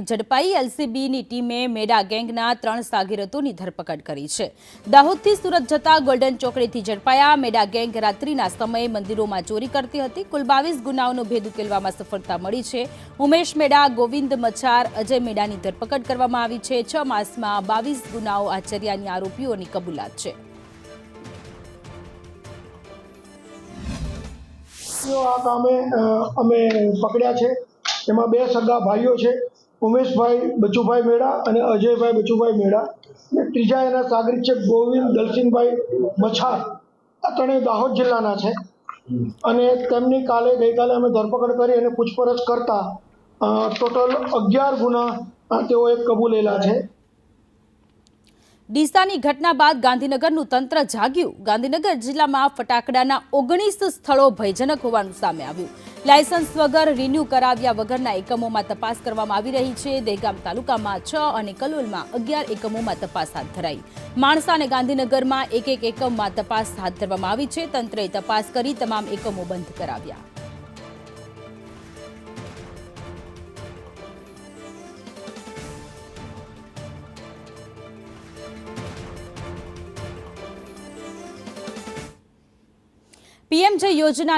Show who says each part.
Speaker 1: ઝડપાઈ। એલસીબીની ટીમે મેડા ગેંગના 3 સાગીરતોની ધરપકડ કરી છે। દાહોદથી સુરત જતા ગોલ્ડન ચોકડીથી ઝડપાયા મેડા ગેંગ રાત્રિના સમયે મંદિરોમાં ચોરી કરતી હતી। કુલ 22 ગુનાઓનો ભેદ ઉકેલવામાં સફળતા મળી છે। ઉમેશ મેડા, ગોવિંદ મચાર, અજય મેડાની ધરપકડ કરવામાં આવી છે। 6 માસમાં 22 ગુનાઓ આચર્યાની આરોપીઓની કબૂલાત છે।
Speaker 2: આ કામે અમે પકડ્યા છે। એમાં 2 સગા ભાઈઓ છે, ઉમેશભાઈ બચુભાઈ મેડા અને અજયભાઈ બચુભાઈ મેડા, અને ત્રીજા એના સાગરીત છે ગોવિંદ દલસિંહભાઈ મછાર। આ ત્રણેય દાહોદ જિલ્લાના છે અને તેમની ગઈકાલે અમે ધરપકડ કરી અને પૂછપરછ કરતા ટોટલ 11 ગુના તેઓએ કબૂલેલા છે।
Speaker 1: ડીસાની ઘટના બાદ ગાંધીનગરનું તંત્ર જાગ્યું। ગાંધીનગર જિલ્લામાં ફટાકડાના 19 સ્થળો ભયજનક હોવાનું સામે આવ્યું। લાયસન્સ વગર રિન્યુ કરાવ્યા વગરના એકમોમાં તપાસ કરવામાં આવી રહી છે। દહેગામ તાલુકામાં 6 અને કલોલમાં 11 એકમોમાં તપાસ હાથ ધરાઈ। માણસા અને ગાંધીનગરમાં એક એકમમાં તપાસ હાથ ધરવામાં આવી છે। તંત્રએ તપાસ કરી તમામ એકમો બંધ કરાવ્યા। પીએમ જય યોજના